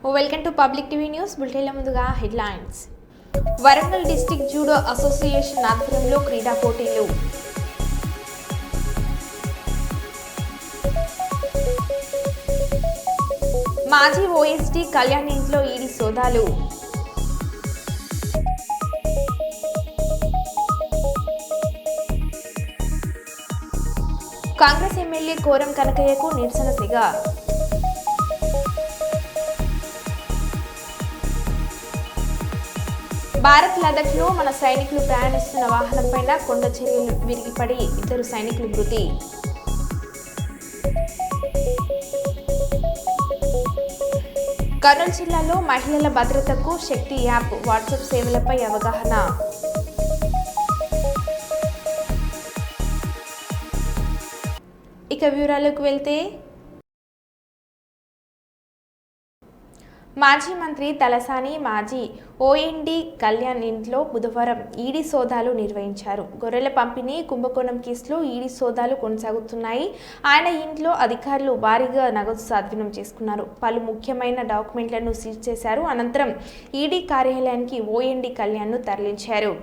Welcome to public TV news. బులెటిన్ల ముందుగా headlines. Warangal district judo association ఆధ్వర్యంలో క్రీడా పోటీలు. మాజీ ఓఎస్డీ కళ్యాణ్ ఇంట్లో ఈడీ సోదాలు. కాంగ్రెస్ ఎమ్మెల్యే కోరం కనకయ్యకు నిరసన సెగ. భారత్ లదాఖ్లో మన సైనికులు ప్రయాణిస్తున్న వాహనంపై కొండ చర్యలు విరిగిపడి 2 సైనికులు మృతి. కర్నూలు జిల్లాలో మహిళల భద్రతకు శక్తి యాప్ వాట్సాప్ సేవలపై అవగాహన. ఇక వివరాలకు వెళ్తే, మాజీ మంత్రి తలసాని మాజీ ఓఎన్డీ కళ్యాణ్ ఇంట్లో బుధవారం ఈడీ సోదాలు నిర్వహించారు. గొర్రెల పంపిణీ కుంభకోణం కేసులో ఈడీ సోదాలు కొనసాగుతున్నాయి. ఆయన ఇంట్లో అధికారులు భారీగా నగదు స్వాధీనం చేసుకున్నారు. పలు ముఖ్యమైన డాక్యుమెంట్లను సీజ్ చేశారు. అనంతరం ఈడీ కార్యాలయానికి ఓఎన్డీ కళ్యాణ్ను తరలించారు.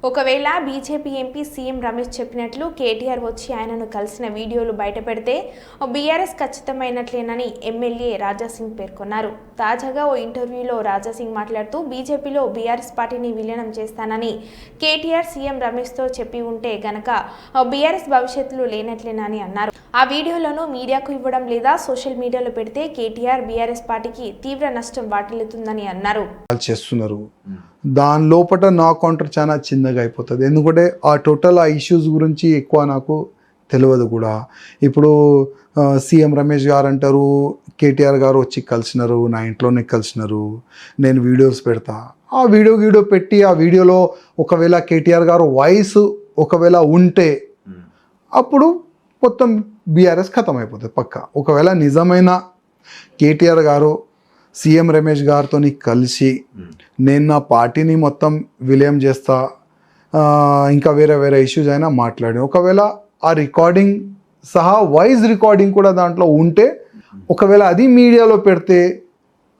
ఒకవేళ బీజేపీ ఎంపీ సీఎం రమేష్ చెప్పినట్లు కేటీఆర్ వచ్చి ఆయనను కలిసిన వీడియోలు బయటపెడితే బీఆర్ఎస్ ఖచ్చితమైనట్లేనని ఎమ్మెల్యే రాజాసింగ్ పేర్కొన్నారు. తాజాగా ఓ ఇంటర్వ్యూలో రాజాసింగ్ మాట్లాడుతూ బీజేపీలో బీఆర్ఎస్ పార్టీని విలీనం చేస్తానని కేటీఆర్ సీఎం రమేష్తో చెప్పి ఉంటే గనక బీఆర్ఎస్ భవిష్యత్తులో లేనట్లేనని అన్నారు. ఆ వీడియోలను మీడియాకు ఇవ్వడం లేదా సోషల్ మీడియాలో పెడితే కేటీఆర్ బీఆర్ఎస్ పార్టీకి తీవ్ర నష్టం వాటిల్లుతుందని అన్నారు. దాని లోపల నా కౌంటర్ చాలా చిన్నగా అయిపోతుంది. ఎందుకంటే ఆ టోటల్ ఆ ఇష్యూస్ గురించి ఎక్కువ నాకు తెలియదు కూడా. ఇప్పుడు సీఎం రమేష్ గారు అంటారు కేటీఆర్ గారు వచ్చి కలిసినారు, నా ఇంట్లోనే కలిసినారు, నేను వీడియోస్ పెడతా. ఆ వీడియో పెట్టి ఆ వీడియోలో ఒకవేళ కేటీఆర్ గారు వాయిస్ ఒకవేళ ఉంటే అప్పుడు మొత్తం బీఆర్ఎస్ ఖతం అయిపోతుంది పక్క. ఒకవేళ నిజమైన కేటీఆర్ గారు సీఎం రమేష్ గారితో కలిసి నేను నా పార్టీని మొత్తం విలీనం చేస్తా, ఇంకా వేరే ఇష్యూస్ అయినా మాట్లాడి ఒకవేళ ఆ రికార్డింగ్ సహా వాయిస్ రికార్డింగ్ కూడా దాంట్లో ఉంటే ఒకవేళ అది మీడియాలో పెడితే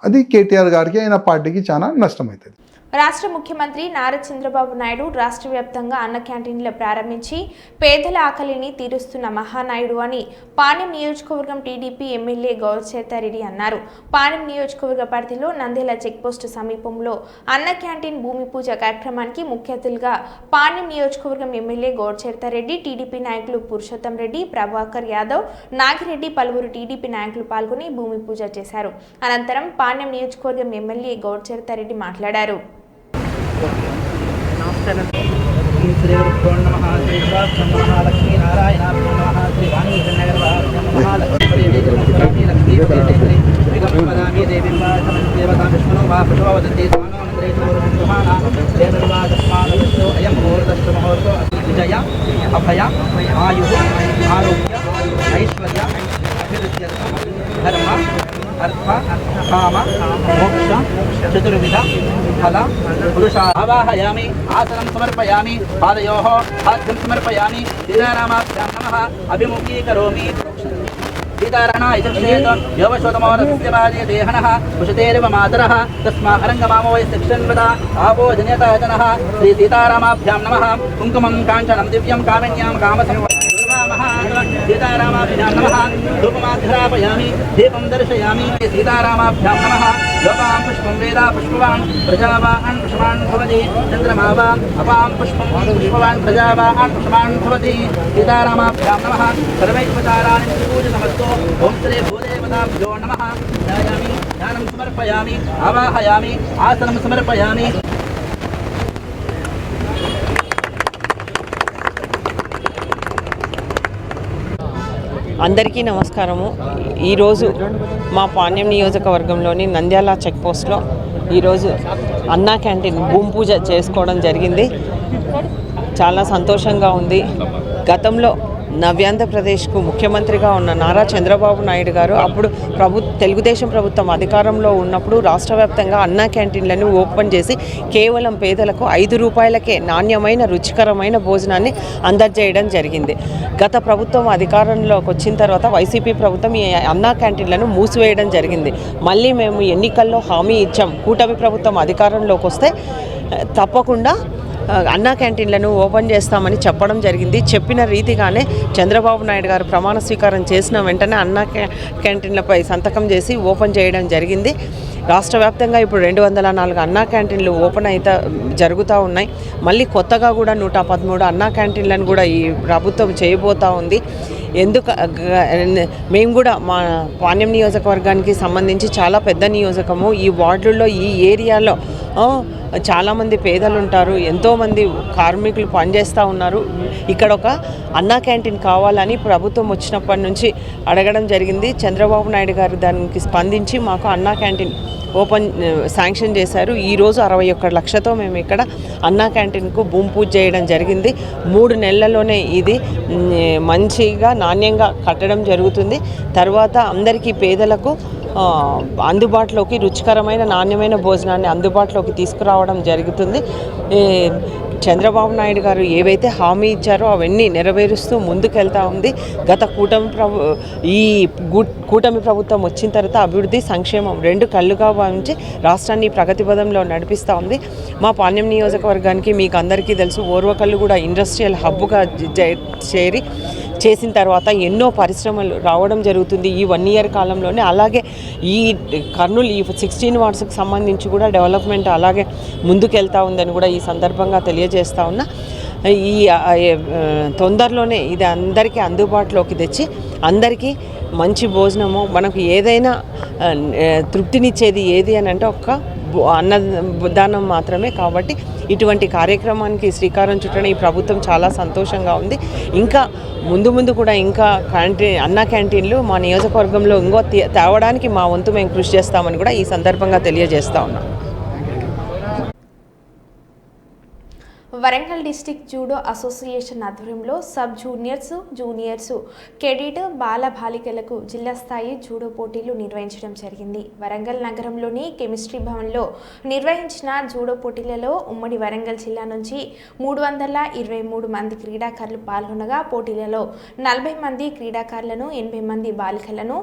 అది కేటీఆర్ గారికి ఆయన పార్టీకి చాలా నష్టం అవుతుంది. రాష్ట్ర ముఖ్యమంత్రి నారా చంద్రబాబు నాయుడు రాష్ట్ర వ్యాప్తంగా అన్న క్యాంటీన్లు ప్రారంభించి పేదల ఆకలిని తీరుస్తున్న మహానాయుడు అని పాణ్యం నియోజకవర్గం టీడీపీ ఎమ్మెల్యే గౌరచేతారెడ్డి అన్నారు. పాణ్యం నియోజకవర్గ పరిధిలో నందేల చెక్పోస్టు సమీపంలో అన్న క్యాంటీన్ భూమి పూజ కార్యక్రమానికి ముఖ్య అతిథులుగా పాణ్యం నియోజకవర్గం ఎమ్మెల్యే గౌరచేతారెడ్డి, టీడీపీ నాయకులు పురుషోత్తం రెడ్డి, ప్రభాకర్ యాదవ్, నాగిరెడ్డి, పలువురు టీడీపీ నాయకులు పాల్గొని భూమి పూజ చేశారు. అనంతరం పాణ్యం నియోజకవర్గం ఎమ్మెల్యే గౌరచేతారెడ్డి మాట్లాడారు. నమస్కారం. శ్రీ గురుభ్యో నమః. శ్రీ లక్ష్మీ నారాయణ నమః. శ్రీ వాణి నగర మహాలక్ష్మీ లక్ష్మీ దేవి దేవతా విష్ణు వా పుష్ప వదంతి అయం ముహూర్తశ్చ ముహూర్తో విజయ అభయ ఆయు ఆరోగ్య ఐశ్వర్య అభివృద్ధి ధర్మ అర్థ కామ మోక్ష చతుర్విధ ఫల పురుషా ఆవాహయామి. ఆసనం సమర్పయామి. పాదయోః పాద్యం సమర్పయామి. సీతారామాభ్యాం నమః అభిముఖీకరోమి. సీతారాయణ ఇతిచేత యోగశోతమోరస్యవాదే దేహనః కుశతేరివ మాతరః తస్మా అరంగమామో వై శిక్షన్వద ఆపో జనయతః శ్రీ సీతారామాభ్యాం నమః. కుంకుమం కాంచనం దివ్యం కామిన్యాం కామసం नमः सीतारामाभ्यां नमः धूपमाघ्रापयामि दीपं दर्शयामि सीतारामाभ्यां नमः लोपां पुष्पं वेदा पुष्पवान् प्रजावान् पुष्पान् भवति चन्द्रमा वा अपां पुष्पं पुष्पवान् प्रजावान् पुष्पान् भवति सीतारामाभ्यां नमः सर्वैश्वताराणि पूजितमस्तु ॐ श्री भूदेवताभ्यो नमः ध्यायामि ध्यानं समर्पयामि आवाहयामि आसनं समर्पयामि అందరికీ నమస్కారము. ఈరోజు మా పాణ్యం నియోజకవర్గంలోని నంద్యాల చెక్ పోస్ట్లో ఈరోజు అన్నా క్యాంటీన్ భూమి పూజ చేసుకోవడం జరిగింది. చాలా సంతోషంగా ఉంది. గతంలో నవ్యాంధ్రప్రదేశ్కు ముఖ్యమంత్రిగా ఉన్న నారా చంద్రబాబు నాయుడు గారు అప్పుడు తెలుగుదేశం ప్రభుత్వం అధికారంలో ఉన్నప్పుడు రాష్ట్ర వ్యాప్తంగా అన్నా క్యాంటీన్లను ఓపెన్ చేసి కేవలం పేదలకు 5 రూపాయలకే నాణ్యమైన రుచికరమైన భోజనాన్ని అందజేయడం జరిగింది. గత ప్రభుత్వం అధికారంలోకి వచ్చిన తర్వాత వైసీపీ ప్రభుత్వం ఈ అన్నా క్యాంటీన్లను మూసివేయడం జరిగింది. మళ్ళీ మేము ఎన్నికల్లో హామీ ఇచ్చాం, కూటమి ప్రభుత్వం అధికారంలోకి వస్తే తప్పకుండా అన్నా క్యాంటీన్లను ఓపెన్ చేస్తామని చెప్పడం జరిగింది. చెప్పిన రీతిగానే చంద్రబాబు నాయుడు గారు ప్రమాణ స్వీకారం చేసిన వెంటనే అన్నా క్యాంటీన్లపై సంతకం చేసి ఓపెన్ చేయడం జరిగింది. రాష్ట్ర వ్యాప్తంగా ఇప్పుడు 204 అన్నా క్యాంటీన్లు ఓపెన్ అయితే జరుగుతూ ఉన్నాయి. మళ్ళీ కొత్తగా కూడా 113 అన్నా క్యాంటీన్లను కూడా ఈ ప్రభుత్వం చేయబోతూ ఉంది. మేము కూడా మా పాణ్యం నియోజకవర్గానికి సంబంధించి చాలా పెద్ద నియోజకము. ఈ వార్డుల్లో ఈ ఏరియాలో చాలామంది పేదలు ఉంటారు, ఎంతోమంది కార్మికులు పనిచేస్తూ ఉన్నారు. ఇక్కడ ఒక అన్నా క్యాంటీన్ కావాలని ప్రభుత్వం వచ్చినప్పటి నుంచి అడగడం జరిగింది. చంద్రబాబు నాయుడు గారు దానికి స్పందించి మాకు అన్నా క్యాంటీన్ ఓపెన్ శాంక్షన్ చేశారు. ఈరోజు 61 లక్షలతో మేము ఇక్కడ అన్నా క్యాంటీన్కు భూమి పూజ చేయడం జరిగింది. 3 నెలల్లోనే ఇది మంచిగా నాణ్యంగా కట్టడం జరుగుతుంది. తర్వాత అందరికీ పేదలకు అందుబాటులోకి రుచికరమైన నాణ్యమైన భోజనాన్ని అందుబాటులోకి తీసుకురావడం జరుగుతుంది. చంద్రబాబు నాయుడు గారు ఏవైతే హామీ ఇచ్చారో అవన్నీ నెరవేరుస్తూ ముందుకెళ్తూ ఉంది. గత కూటమి ప్రభుత్వం వచ్చిన తర్వాత అభివృద్ధి సంక్షేమం 2 కళ్ళుగా భావించి రాష్ట్రాన్ని ప్రగతి పదంలో నడిపిస్తూ ఉంది. మా పాణ్యం నియోజకవర్గానికి మీకు అందరికీ తెలుసు, ఓర్వకల్లు కూడా ఇండస్ట్రియల్ హబ్గా చేసిన తర్వాత ఎన్నో పరిశ్రమలు రావడం జరుగుతుంది ఈ 1 ఇయర్ కాలంలోనే. అలాగే ఈ కర్నూలు ఈ 16 వార్డ్స్కి సంబంధించి కూడా డెవలప్మెంట్ అలాగే ముందుకెళ్తూ ఉందని కూడా ఈ సందర్భంగా తెలియజేస్తూ ఉన్నా. ఈ తొందరలోనే ఇది అందరికీ అందుబాటులోకి తెచ్చి అందరికీ మంచి భోజనము, మనకు ఏదైనా తృప్తినిచ్చేది ఏది అని అంటే ఒక్క అన్నదానం మాత్రమే. కాబట్టి ఇటువంటి కార్యక్రమానికి శ్రీకారం చుట్టడం ఈ ప్రభుత్వం చాలా సంతోషంగా ఉంది. ఇంకా ముందు కూడా ఇంకా అన్నా క్యాంటీన్లు మా నియోజకవర్గంలో ఇంకో తేవడానికి మా వంతు మేము కృషి చేస్తామని కూడా ఈ సందర్భంగా తెలియజేస్తా ఉన్నాం. వరంగల్ డిస్ట్రిక్ట్ జూడో అసోసియేషన్ ఆధ్వర్యంలో సబ్ జూనియర్స్ కెడెట్ బాల బాలికలకు జిల్లా స్థాయి జూడో పోటీలు నిర్వహించడం జరిగింది. వరంగల్ నగరంలోని కెమిస్ట్రీ భవన్లో నిర్వహించిన జూడో పోటీలలో ఉమ్మడి వరంగల్ జిల్లా నుంచి 323 మంది క్రీడాకారులు పాల్గొనగా పోటీలలో 40 మంది క్రీడాకారులను 80 మంది బాలికలను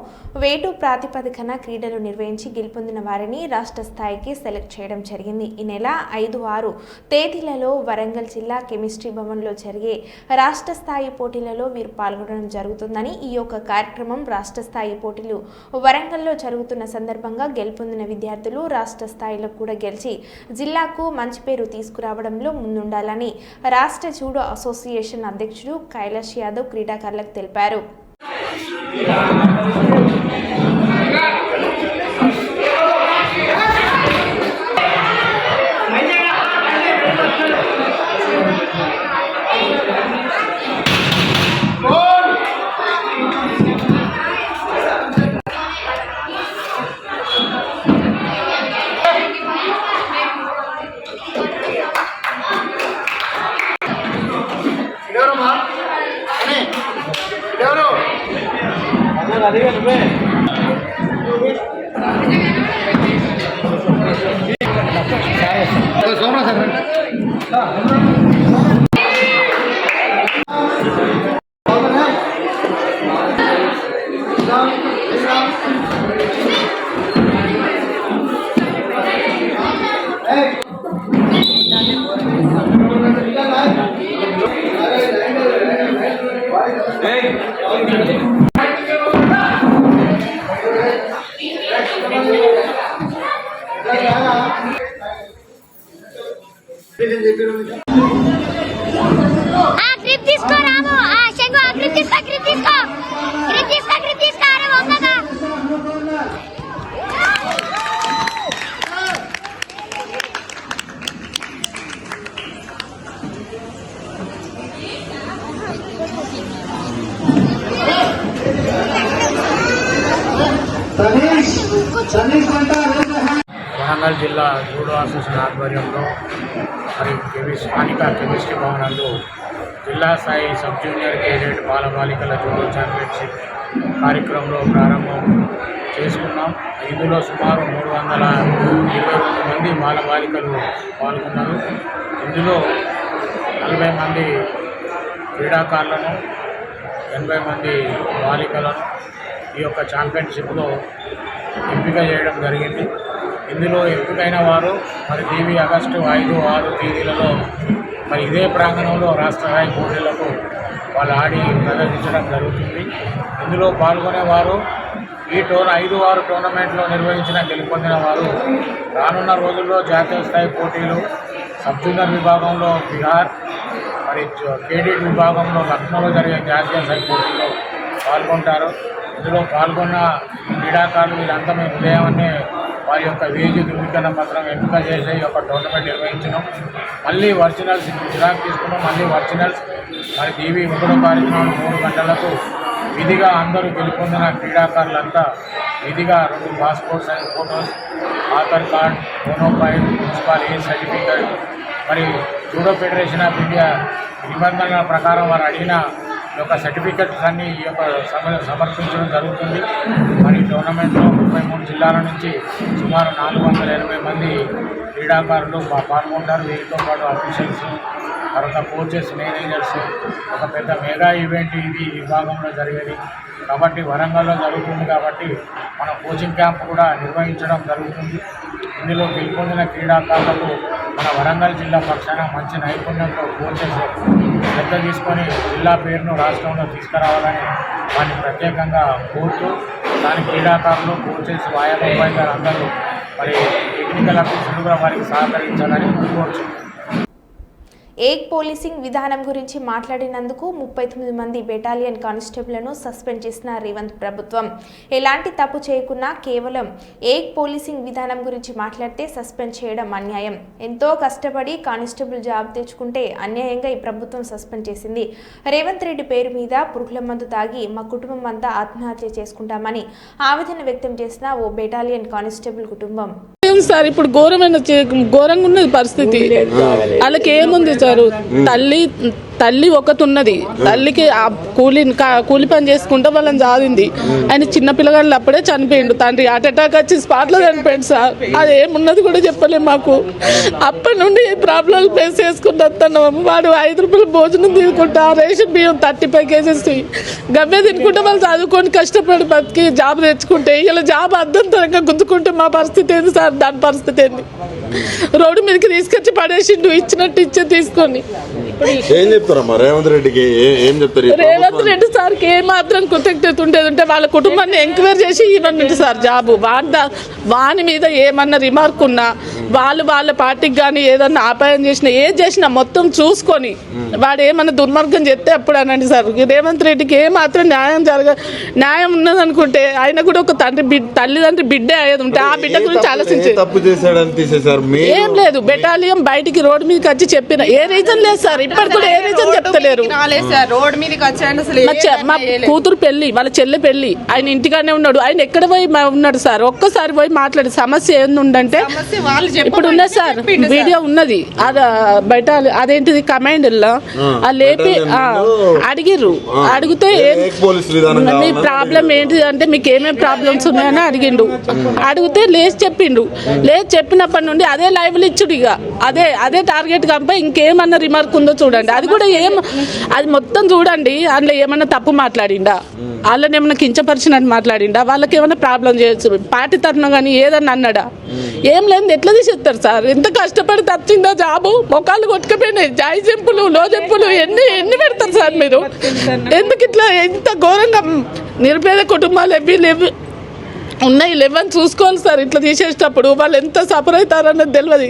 వేటు ప్రాతిపదికన క్రీడలు నిర్వహించి గెలుపొందిన వారిని రాష్ట్ర స్థాయికి సెలెక్ట్ చేయడం జరిగింది. ఈ నెల 5-6 తేదీలలో వరంగల్ జిల్లా కెమిస్ట్రీ భవన్లో జరిగే రాష్ట్ర స్థాయి పోటీలలో వీరు పాల్గొనడం జరుగుతుందని, ఈ యొక్క కార్యక్రమం రాష్ట్ర స్థాయి పోటీలు వరంగల్లో జరుగుతున్న సందర్భంగా గెలుపొందిన విద్యార్థులు రాష్ట్ర స్థాయిలో కూడా గెలిచి జిల్లాకు మంచి పేరు తీసుకురావడంలో ముందుండాలని రాష్ట్ర జూడో అసోసియేషన్ అధ్యక్షుడు కైలాష్ యాదవ్ క్రీడాకారులకు తెలిపారు. Hey! గ్రిప్ తీసుకో రాము శంగు గ్రిప్ తీసుకో అరే వంగగా వరంగల్ జిల్లా జూడో అసోసియేషన్ ఆధ్వర్యంలో మరి స్థానిక కెమిస్ట్రీ భవనంలో జిల్లా స్థాయి సబ్ జూనియర్ కేడెట్ బాలబాలికల జూడో ఛాంపియన్షిప్ కార్యక్రమంలో ప్రారంభం చేసుకున్నాం. ఇందులో సుమారు 322 మంది బాలబాలికలు పాల్గొన్నారు. ఇందులో 40 మంది క్రీడాకారులను 80 మంది బాలికలను ఈ యొక్క ఛాంపియన్షిప్లో ఎంపిక చేయడం జరిగింది. ఇందులో ఎంపికైన వారు మరి టీవీ ఆగస్టు 5, 6 తేదీలలో మరి ఇదే ప్రాంగణంలో రాష్ట్ర స్థాయి పోటీలకు వాళ్ళు ఆడి ప్రదర్శించడం జరుగుతుంది. ఇందులో పాల్గొనేవారు ఈ 5-6 టోర్నమెంట్లో నిర్వహించిన గెలుపొందిన వారు రానున్న రోజుల్లో జాతీయ స్థాయి పోటీలు సబ్ జూనియర్ విభాగంలో బీహార్, మరి కేడెట్ విభాగంలో లక్నోలో జరిగే జాతీయ స్థాయి పోటీల్లో పాల్గొంటారు. ఇందులో పాల్గొన్న క్రీడాకారులు వీరంతా మేము ఉదయాన్నే వారి యొక్క వేజీ ధృవీకరణ పత్రం ఎంపిక చేసి ఒక టోర్నమెంట్ నిర్వహించడం, మళ్ళీ వర్చువల్స్ జిరాక్ తీసుకున్నాం. మళ్ళీ వర్చువల్స్ మరి టీవీ 3వ కార్యక్రమం 3 గంటలకు విధిగా అందరూ గెలుపొందిన క్రీడాకారులంతా విధిగా 2 passport size photos, Aadhaar card, మోనోఫైల్, మున్సిపల్ ఏజ్ సర్టిఫికేట్, మరి జూడో ఫెడరేషన్ ఆఫ్ ఇండియా నిబంధనల ప్రకారం వారు అడిగిన యొక్క సర్టిఫికెట్స్ అన్నీ ఈ యొక్క సమర్పించడం జరుగుతుంది. మరి టోర్నమెంట్లో 33 జిల్లాల నుంచి సుమారు 480 మంది క్రీడాకారులు పాల్గొంటారు. వీరితో పాటు అఫీషియల్స్, తర్వాత కోచెస్, మేనేజర్స్, ఒక పెద్ద మెగా ఈవెంట్ ఇది ఈ విభాగంలో జరిగేది కాబట్టి వరంగల్లో జరుగుతుంది కాబట్టి మన కోచింగ్ క్యాంప్ కూడా నిర్వహించడం జరుగుతుంది. ఇందులో గెలుపొందిన క్రీడాకారులకు మన వరంగల్ జిల్లా పక్షాన మంచి నైపుణ్యంతో కోచెస్ శ్రద్ధ తీసుకొని జిల్లా పేరును రాష్ట్రంలో తీసుకురావాలని వారిని ప్రత్యేకంగా కోరుతూ దాని క్రీడాకారులు, కోచెస్, వాయుగారు అందరూ మరి టెక్నికల్ ఆఫీసర్లు కూడా వారికి సహకరించాలని కోరుచు. ఏక్ పోలీసింగ్ విధానం గురించి మాట్లాడినందుకు 39 మంది బెటాలియన్ కానిస్టేబుల్లను సస్పెండ్ చేసిన రేవంత్ ప్రభుత్వం. ఎలాంటి తప్పు చేయకున్నా కేవలం ఏక్ పోలీసింగ్ విధానం గురించి మాట్లాడితే సస్పెండ్ చేయడం అన్యాయం. ఎంతో కష్టపడి కానిస్టేబుల్ జాబ్ తెచ్చుకుంటే అన్యాయంగా ఈ ప్రభుత్వం సస్పెండ్ చేసింది. రేవంత్ రెడ్డి పేరు మీద పురుగుల మందు తాగి మా కుటుంబం అంతా ఆత్మహత్య చేసుకుంటామని ఆవేదన వ్యక్తం చేసిన ఓ బెటాలియన్ కానిస్టేబుల్ కుటుంబం. సార్ ఇప్పుడు ఘోరంగా ఉన్నది పరిస్థితి. వాళ్ళకి ఏముంది సార్, తల్లి ఒకటి ఉన్నది, తల్లికి కూలి పని చేసుకుంటే వాళ్ళని జాదింది. ఆయన చిన్న పిల్లగాళ్ళు అప్పుడే చనిపోయిండు, తండ్రి హార్ట్ అటాక్ వచ్చి స్పాట్లో చనిపోయింది సార్. అది ఏమున్నది కూడా చెప్పలేము మాకు. అప్పటి నుండి ప్రాబ్లమ్స్ ఫేస్ చేసుకుంటూ వస్తున్నాం. వాడు 5 రూపాయలు భోజనం తీసుకుంటా, రేషన్ బియ్యం 35 కేజెస్ గవ్వే తినుకుంటే వాళ్ళు చదువుకొని కష్టపడి బతికి జాబ్ తెచ్చుకుంటే ఇలా జాబ్ అర్థంతరంగా గుద్దుకుంటే మా పరిస్థితి ఏంది సార్? దాని పరిస్థితి ఏంది? రోడ్డు మీదకి తీసుకొచ్చి పడేసిండు, ఇచ్చినట్టు ఇచ్చే తీసుకొని. రేవంత్ రెడ్డికి ఏం చెప్తారు? రేవంత్ రెడ్డి సార్కి ఏ మాత్రం కృతజ్ఞత ఉండేది వాళ్ళ కుటుంబాన్ని ఎంక్వైరీ చేసి ఇవ్వండి సార్ జాబు. వాని మీద ఏమన్నా రిమార్క్ ఉన్నా వాళ్ళ పార్టీకి కానీ ఏదన్నా ఆపాయం చేసినా ఏది చేసినా మొత్తం చూసుకొని వాడు ఏమన్నా దుర్మార్గం చేస్తే అప్పుడు అనండి సార్. రేవంత్ రెడ్డికి ఏ మాత్రం న్యాయం ఉన్నదనుకుంటే ఆయన కూడా ఒక తల్లిదండ్రి బిడ్డే అయ్యేది ఉంటే ఆ బిడ్డ గురించి ఆలోచించి ఏం లేదు. బెటాలియం బయటికి రోడ్డు మీదకి వచ్చి చెప్పిన ఏ రీజన్ లేదు సార్. ఇప్పటికి కూడా ఏ రీజన్ చెప్తలేరు. మా కూతురు పెళ్లి, వాళ్ళ చెల్లె పెళ్లి, ఆయన ఇంటిగానే ఉన్నాడు. ఆయన ఎక్కడ పోయి ఉన్నాడు సార్? ఒక్కసారి పోయి మాట్లాడి సమస్య ఏందంటే ఇప్పుడు ఉన్నది సార్, వీడియో ఉన్నది బయట, అదేంటిది కమాండ్లో లేపి అడిగిర్రు. అడిగితే మీ ప్రాబ్లం ఏంటిది అంటే మీకు ఏమేమి ప్రాబ్లమ్స్ ఉన్నాయని అడిగిండు. అడిగితే లేచి చెప్పిండు. లేచి చెప్పినప్పటి నుండి అదే లైవ్లు ఇచ్చుడు. ఇక అదే టార్గెట్ కంపై ఇంకేమన్నా రిమార్క్ ఉందో చూడండి. అది కూడా అది మొత్తం చూడండి. అందులో ఏమన్నా తప్పు మాట్లాడిండా, వాళ్ళని ఏమన్నా కించపరిచినట్టు మాట్లాడిండా, వాళ్ళకి ఏమైనా ప్రాబ్లం చేయొచ్చు, పార్టీ తరఫున కానీ ఏదన్నా అన్నాడా? ఏం లేదు, ఎట్లా తీసేస్తారు సార్? ఎంత కష్టపడి తప్పిందా జాబు, మొక్కలు కొట్టుకుపోయినాయి, జాయి జంపులు, లో జంపులు ఎన్ని పెడతారు సార్ మీరు? ఎందుకు ఇట్లా ఎంత ఘోరంగా? నిరుపేద కుటుంబాలు ఉన్నాయి, లేవని చూసుకోవాలి సార్. ఇట్లా తీసేటప్పుడు వాళ్ళు ఎంత సఫర్ అవుతారన్నది తెలియదు.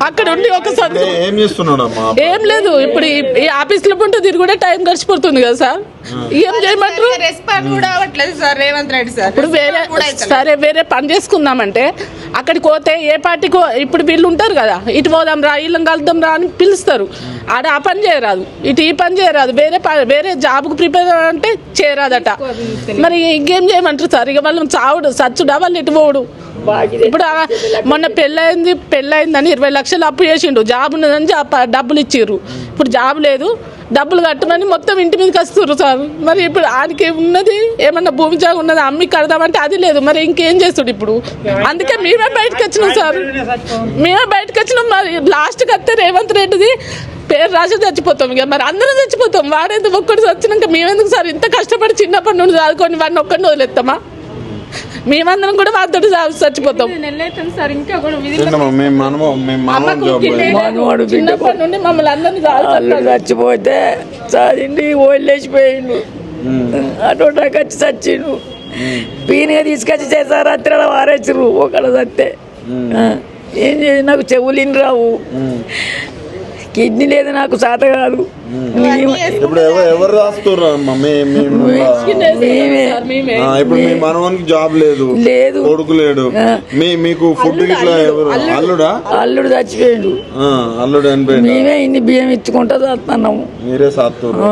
అక్కడ ఉండి ఒకసారి ఏం లేదు, ఇప్పుడు ఈ ఆఫీసులో ఉంటే తిరుగుడే టైం గడిచిపోతుంది కదా సార్. ఏం చేయమంటారు? రెస్పాండ్ కూడా అవ్వట్లేదు సార్ రేవంత్ రెడ్డి సార్. ఇప్పుడు వేరే పని చేసుకుందామంటే అక్కడికి పోతే ఏ పార్టీకో, ఇప్పుడు వీళ్ళు ఉంటారు కదా, ఇటు పోదాం రా, వీళ్ళని కలుద్దాం రా అని పిలుస్తారు. ఆడ ఆ పని చేయరాదు, ఇటు ఈ పని చేయరాదు, వేరే జాబ్కు ప్రిపేర్ అంటే చేయరాదట. మరి ఇంకేం చేయమంటారు సార్? ఇక వాళ్ళు సచ్చుడా, వాళ్ళు ఇటు పోడు. ఇప్పుడు మొన్న పెళ్ళయిందని 20 లక్షలు అప్పు చేసిండు, జాబ్ ఉన్నదని డబ్బులు ఇచ్చిర్రు. ఇప్పుడు జాబ్ లేదు, డబ్బులు కట్టమని మొత్తం ఇంటి మీదకి వస్తుర్రు సార్. మరి ఇప్పుడు ఆయనకి ఉన్నది ఏమన్నా భూమి జాగా ఉన్నది, అమ్మి కడదామంటే అది లేదు. మరి ఇంకేం చేస్తుడు ఇప్పుడు? అందుకే మేమే బయటకు వచ్చినాం సార్, మరి లాస్ట్కి వస్తే రేవంత్ రెడ్డిది పేరు రాసి చచ్చిపోతాం. ఇక మరి అందరం చచ్చిపోతాం, వాడేందుకు ఒక్కటి చచ్చినాక మేమెందుకు సార్? ఇంత కష్టపడి చిన్నప్పటి నుండి చదువుకొని వాడిని ఒక్కడిని వదిలేస్తామా? మేమందరం కూడా వాళ్ళతో చచ్చిపోతాం. చిన్నప్పటి నుండి మమ్మల్ని అందరినీ చచ్చిపోతే చదిండి ఓళ్ళేసిపోయిండు, అటోటాకి వచ్చి చచ్చిండు. పీనిగా తీసుకొచ్చి చేసారు, రాత్రి వారేసారు ఒకళ్ళ చస్తే. ఏం చేసి నాకు చెవులిని రావు, కిడ్నీ లేదు, నాకు చేత కాదు. ఇప్పుడు ఎవరు రాస్తున్నారు? ఇప్పుడు మీ మనవానికి జాబ్ లేదు, కొడుకు లేడు, మీకు ఫుడ్ ఇట్లా అల్లుడు చచ్చిపోయాడు, అల్లుడు చనిపోయిండు. మేమే ఇన్ని బియ్యం ఇచ్చుకుంటా చేస్తున్నాము. మీరే సాత్తున్నారు.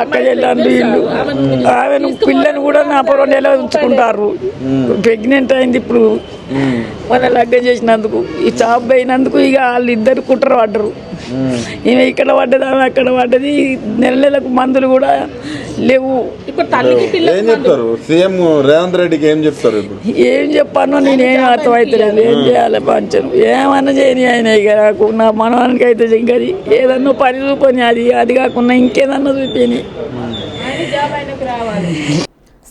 అక్క చెల్లండి వీళ్ళు. ఆమెను పిల్లని కూడా నా 2 నెలలు ఉంచుకుంటారు. ప్రెగ్నెంట్ అయింది ఇప్పుడు, మన లగ్గం చేసినందుకు, ఈ జాబ్ అయినందుకు. ఇక వాళ్ళు ఇద్దరు కుట్ర పడ్డరు. ఈమె ఇక్కడ పడ్డది, ఆమె అక్కడ పడ్డది. నెలకు మందులు కూడా లేవు. ఏం చెప్తారు సీఎం రేవంత్ రెడ్డికి? ఏం చెప్తారు? ఏం చెప్పాను నేనేం అర్థమవుతలేదు. ఏం చేయాలి పంచను? ఏమన్నా చేయని ఆయన. ఇక నాకు నా మనవానికి అయితే ఇంకా ఏదన్నా పని చూపని, అది కాకుండా ఇంకేదన్నా చూపని.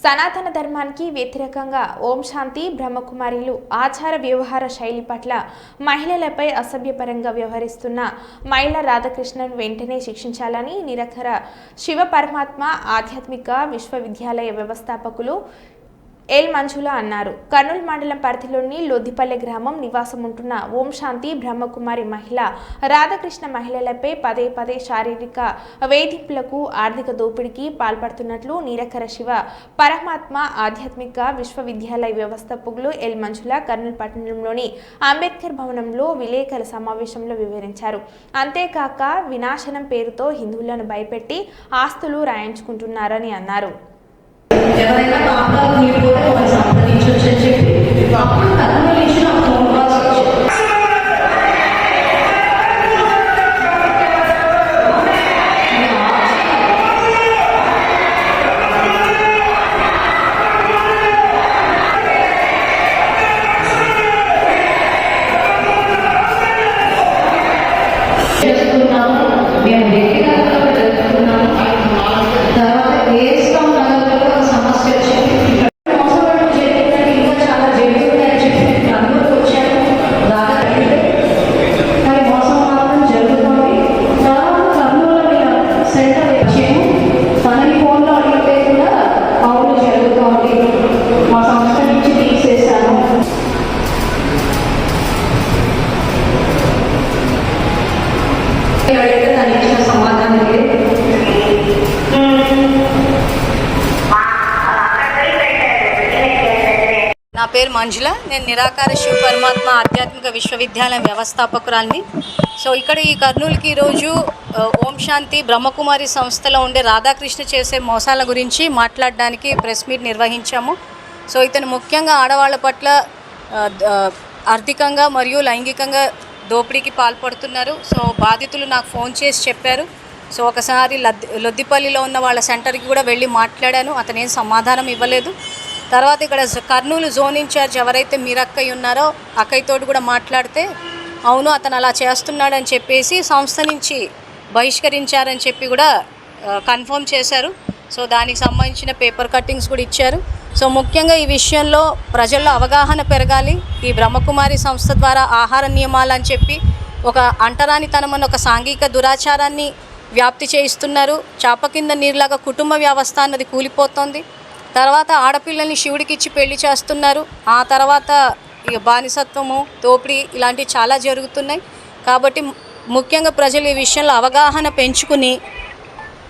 సనాతన ధర్మానికి వ్యతిరేకంగా ఓం శాంతి బ్రహ్మకుమారిలు ఆచార వ్యవహార శైలి పట్ల మహిళలపై అసభ్యపరంగా వ్యవహరిస్తున్న మైల రాధాకృష్ణన్ వెంటనే శిక్షించాలని నిరఖర శివ పరమాత్మ ఆధ్యాత్మిక విశ్వవిద్యాలయ వ్యవస్థాపకులు ఎల్ మంజుల అన్నారు. కర్నూలు మండలం పరిధిలోని లొద్దిపల్లె గ్రామం నివాసం ఉంటున్న ఓం శాంతి బ్రహ్మకుమారి మహిళ రాధాకృష్ణ మహిళలపై పదే శారీరక వేధింపులకు, ఆర్థిక దోపిడీకి పాల్పడుతున్నట్లు నిరఖర శివ పరమాత్మ ఆధ్యాత్మిక విశ్వవిద్యాలయ వ్యవస్థాపకులు ఎల్ మంజుల కర్నూలు పట్టణంలోని అంబేద్కర్ భవనంలో విలేకరుల సమావేశంలో వివరించారు. అంతేకాక వినాశనం పేరుతో హిందువులను భయపెట్టి ఆస్తులు రాయించుకుంటున్నారని అన్నారు. ఎవరైనా పాపాలు మీరిపోతే వాళ్ళు సంప్రదించవచ్చు అని చెప్పి అప్పుడు కర్నూలు నుంచి నాకు ఫోన్ కాల్స్ వచ్చాయి. చేస్తున్నాము, మేము వ్యక్తిగతంగా జరుపుతున్నాము. తర్వాత వేస్తా సమస్య వచ్చింది, మోసపడడం జరిగిందని ఇంకా చాలా జరుగుతుందని చెప్పి అందరూ వచ్చారు. కానీ మోసం మాత్రం జరుగుతుంది. తర్వాత కర్నూలు సెంటర్ వచ్చాము, తనని ఫోన్లో అడిగితే కూడా అవును జరుగుతుంది, మా సంస్థ నుంచి తీసేశాను. అడిగితే తను ఇచ్చిన సమాధానం లేదు. నా పేరు మంజుల, నేను నిరాకార శివ పరమాత్మ ఆధ్యాత్మిక విశ్వవిద్యాలయం వ్యవస్థాపకురాలిని. సో ఇక్కడ ఈ కర్నూలుకి ఈరోజు ఓం శాంతి బ్రహ్మకుమారి సంస్థలో ఉండే రాధాకృష్ణ చేసే మోసాల గురించి మాట్లాడడానికి ప్రెస్ మీట్ నిర్వహించాము. సో ఇతను ముఖ్యంగా ఆడవాళ్ళ పట్ల ఆర్థికంగా మరియు లైంగికంగా దోపిడీకి పాల్పడుతున్నారు. సో బాధితులు నాకు ఫోన్ చేసి చెప్పారు. సో ఒకసారి లొద్దిపల్లిలో ఉన్న వాళ్ళ సెంటర్కి కూడా వెళ్ళి మాట్లాడాను, అతను ఏం సమాధానం ఇవ్వలేదు. తర్వాత ఇక్కడ కర్నూలు జోన్ ఇన్ఛార్జ్ ఎవరైతే మీరక్కయ్య ఉన్నారో అక్కయ్యతోటి కూడా మాట్లాడితే అవును అతను అలా చేస్తున్నాడని చెప్పేసి సంస్థ నుంచి బహిష్కరించారని చెప్పి కూడా కన్ఫర్మ్ చేశారు. సో దానికి సంబంధించిన పేపర్ కట్టింగ్స్ కూడా ఇచ్చారు. సో ముఖ్యంగా ఈ విషయంలో ప్రజల్లో అవగాహన పెరగాలి. ఈ బ్రహ్మకుమారి సంస్థ ద్వారా ఆహార నియమాలు అని చెప్పి ఒక అంటరానితనం అన్న ఒక సాంఘిక దురాచారాన్ని వ్యాప్తి చేయిస్తున్నారు. చాప కింద నీరులాగా కుటుంబ వ్యవస్థ అన్నది కూలిపోతుంది. తర్వాత ఆడపిల్లల్ని శివుడికి ఇచ్చి పెళ్లి చేస్తున్నారు. ఆ తర్వాత ఇక బానిసత్వము, దోపిడీ ఇలాంటివి చాలా జరుగుతున్నాయి. కాబట్టి ముఖ్యంగా ప్రజలు ఈ విషయంలో అవగాహన పెంచుకుని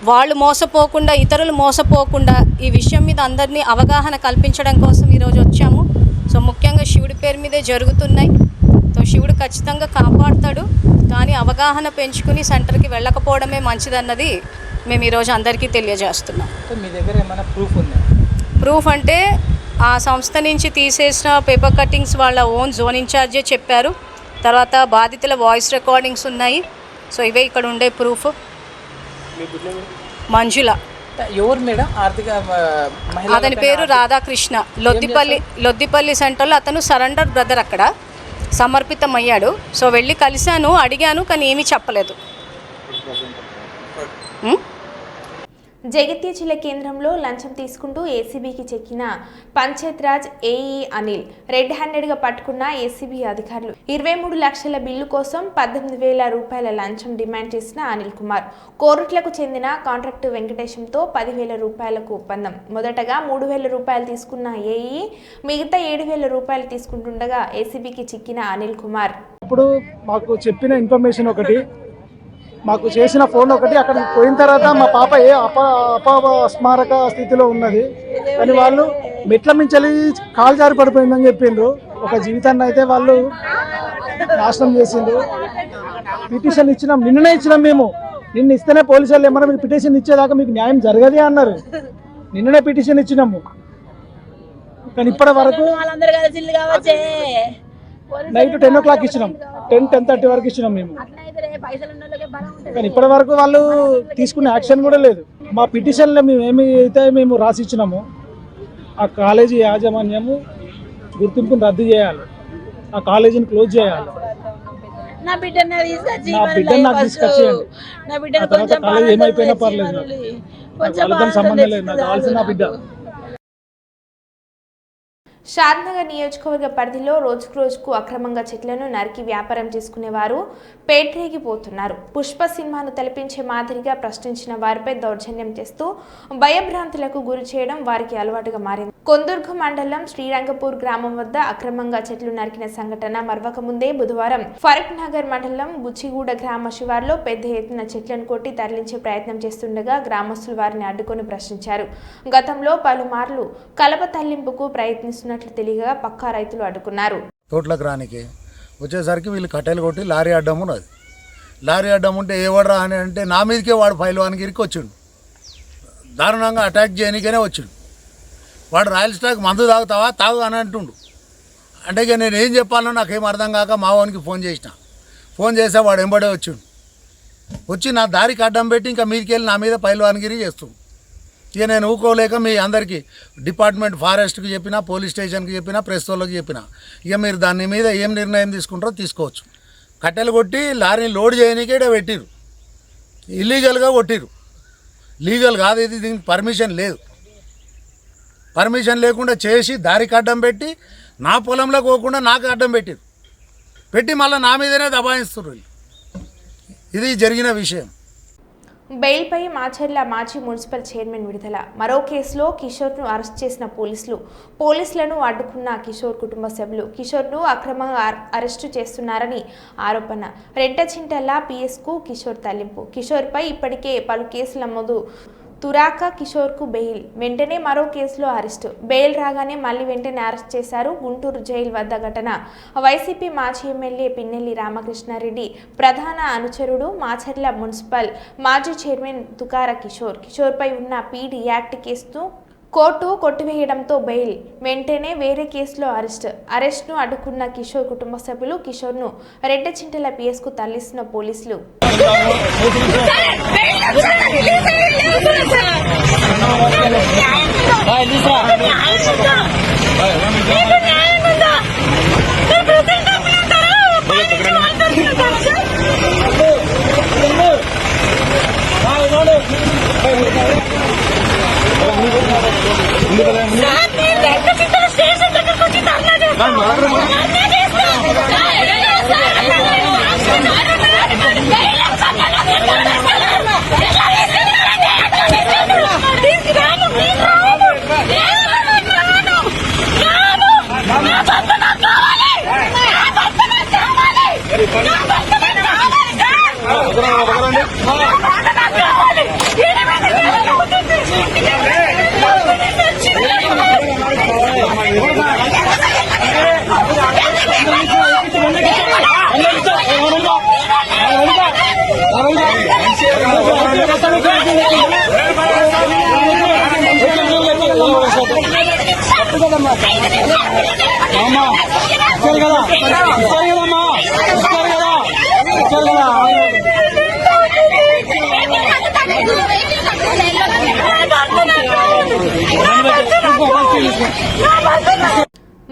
వాళ్ళు మోసపోకుండా, ఇతరులు మోసపోకుండా ఈ విషయం మీద అందరినీ అవగాహన కల్పించడం కోసం ఈరోజు వచ్చాము. సో ముఖ్యంగా శివుడి పేరు మీదే జరుగుతున్నాయి. సో శివుడు ఖచ్చితంగా కాపాడుతాడు. కానీ అవగాహన పెంచుకుని సెంటర్కి వెళ్ళకపోవడమే మంచిదన్నది మేము ఈరోజు అందరికీ తెలియజేస్తున్నాం. మీ దగ్గర ఏమైనా ప్రూఫ్ ఉందా? ప్రూఫ్ అంటే ఆ సంస్థ నుంచి తీసేసిన పేపర్ కట్టింగ్స్ వాళ్ళ ఓన్ జోన్ ఇన్ఛార్జే చెప్పారు. తర్వాత బాధితుల వాయిస్ రికార్డింగ్స్ ఉన్నాయి. సో ఇవే ఇక్కడ ఉండే ప్రూఫ్. మంజుల. ఎవరు మేడం? ఆర్థిక అతని పేరు రాధాకృష్ణ. లొద్దిపల్లి సెంటర్లో అతను సరెండర్ బ్రదర్ అక్కడ సమర్పితమయ్యాడు. సో వెళ్ళి కలిశాను, అడిగాను, కానీ ఏమీ చెప్పలేదు. జగిత్యాల జిల్లా కేంద్రంలో లంచం తీసుకుంటూ ఏసీబీకి చెక్కిన పంచాయతీరాజ్ ఏఈ అనిల్ రెడ్ హ్యాండెడ్గా పట్టుకున్న ఏసీబీ అధికారులు 23 లక్షల బిల్లు కోసం 18,000 రూపాయల లంచం డిమాండ్ చేసిన అనిల్ కుమార్ కోరుట్లకు చెందిన కాంట్రాక్టు వెంకటేశంతో 10,000 రూపాయలకు ఒప్పందం. మొదటగా 3,000 రూపాయలు తీసుకున్న ఏఈ మిగతా 7,000 రూపాయలు తీసుకుంటుండగా ఏసీబీకి చిక్కిన అనిల్ కుమార్. ఇప్పుడు మాకు చెప్పిన ఇన్ఫర్మేషన్ ఒకటి, మాకు చేసిన ఫోన్ ఒకటి, అక్కడికి పోయిన తర్వాత మా పాప అపస్మారక స్థితిలో ఉన్నది, కానీ వాళ్ళు మెట్ల మించలి కాలు జారి పడిపోయిందని చెప్పిండ్రు. ఒక జీవితాన్ని అయితే వాళ్ళు నాశనం చేసిండ్రు. పిటిషన్ ఇచ్చినాం, నిన్ననే ఇచ్చినాం మేము. నిన్న ఇస్తేనే పోలీసు వాళ్ళు ఏమన్నా మీకు పిటిషన్ ఇచ్చేదాకా మీకు న్యాయం జరగదే అన్నారు. నిన్ననే పిటిషన్ ఇచ్చినాము, కానీ ఇప్పటి వరకు నైట్ 10 o'clock ఇచ్చినాం, 10:30 వరకు ఇచ్చినాం మేము, కానీ ఇప్పటి వరకు వాళ్ళు తీసుకునే యాక్షన్ కూడా లేదు. మా పిటిషన్లో మేము రాసి ఇచ్చినాము, ఆ కాలేజీ యాజమాన్యము గుర్తింపును రద్దు చేయాలి, ఆ కాలేజీని క్లోజ్ చేయాలి, నా బిడ్డను నాకు తీసుకొచ్చేయండి. ఆ తర్వాత కాలేజీ ఏమైపోయినా పర్లేదు, వాళ్ళతో సంబంధం లేదు, నాకు కావాల్సిన నా బిడ్డ. షాద్నగర్ నియోజకవర్గ పరిధిలో రోజుకు అక్రమంగా చెట్లను నరికి వ్యాపారం చేసుకునేవారు పేట్రేగిపోతున్నారు. పుష్ప సినిమాను తలపించే మాదిరిగా ప్రశ్నించిన వారిపై దౌర్జన్యం చేస్తూ భయభ్రాంతులకు గురి చేయడం వారికి అలవాటుగా మారింది. కొందుర్గు మండలం శ్రీరంగపూర్ గ్రామం వద్ద అక్రమంగా చెట్లు నరికిన సంఘటన మరవక ముందే బుధవారం ఫరూక్ నగర్ మండలం బుచ్చిగూడ గ్రామ శివార్లో పెద్ద ఎత్తున చెట్లను కొట్టి తరలించే ప్రయత్నం చేస్తుండగా గ్రామస్తులు వారిని అడ్డుకొని ప్రశ్నించారు. గతంలో పలుమార్లు కలప తరలింపుకు ప్రయత్నిస్తున్నట్లు తెలియగా పక్కా రైతులు అడ్డుకున్నారు. తోటలకు రానికి వచ్చేసరికి వీళ్ళు కట్టెలు కొట్టి లారీ అడ్డం ఉన్నది. లారీ అడ్డం ఉంటే ఏవడరా అని అంటే నా మీదకే వాడు పైల్వాన్గిరికి వచ్చిండు, దారుణంగా అటాక్ చేయడానికనే వచ్చిండు. వాడు రాయల్ స్టాక్ మందు తాగుతావా తాగు అని అంటుండు. అంటే ఇక నేను ఏం చెప్పాలో నాకేం అర్థం కాక మా వానికి ఫోన్ చేస్తే వాడు ఎంబడే వచ్చిండు. వచ్చి నా దారికి అడ్డం పెట్టి ఇంకా మీదకి వెళ్ళి నా మీద పైల్వాన్గిరి చేస్తుండు. ఇక నేను ఊకోలేక మీ అందరికీ డిపార్ట్మెంట్ ఫారెస్ట్కి చెప్పినా, పోలీస్ స్టేషన్కి చెప్పినా, ప్రెస్ వాళ్ళకి చెప్పినా, ఇక మీరు దాని మీద ఏం నిర్ణయం తీసుకుంటారో తీసుకోవచ్చు. కట్టెలు కొట్టి లారీని లోడ్ చేయడానికే పెట్టిరు, ఇల్లీగల్గా కొట్టిరు. లీగల్ కాదు ఇది, దీనికి పర్మిషన్ లేదు. పర్మిషన్ లేకుండా చేసి దారికి అడ్డం పెట్టి నా పొలంలో పోకుండా నాకు అడ్డం పెట్టి మళ్ళీ నా మీదనే దబాయిస్తున్నారు. ఇది జరిగిన విషయం. బెయిల్పై మాచర్ల మాజీ మున్సిపల్ చైర్మన్ విడుదల. మరో కేసులో కిషోర్ను అరెస్ట్ చేసిన పోలీసులను అడ్డుకున్న కిషోర్ కుటుంబ సభ్యులు కిషోర్ను అక్రమంగా అరెస్టు చేస్తున్నారని ఆరోపణ. రెడ్డచింటల పిఎస్కు కిషోర్ తరలింపు. కిషోర్పై ఇప్పటికే పలు కేసులు నమోదు. తురాక కిషోర్కు బెయిల్, వెంటనే మరో కేసులో అరెస్టు. బెయిల్ రాగానే మళ్లీ వెంటనే అరెస్ట్ చేశారు. గుంటూరు జైలు వద్ద ఘటన. వైసీపీ మాజీ ఎమ్మెల్యే పిన్నెల్లి రామకృష్ణారెడ్డి ప్రధాన అనుచరుడు మాచర్ల మున్సిపల్ మాజీ చైర్మన్ తుకార కిషోర్పై ఉన్న పీడీ యాక్ట్ కేసును కోర్టు కొట్టివేయడంతో బెయిల్, వెంటనే వేరే కేసులో అరెస్ట్ను అడ్డుకున్న కిషోర్ కుటుంబ సభ్యులు కిషోర్ను రెడ్డచింటల పిఎస్కు తరలిస్తున్న పోలీసులు.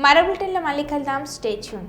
మరో బులెటిన్లో మళ్ళీ కలుద్దాం. Stay tune.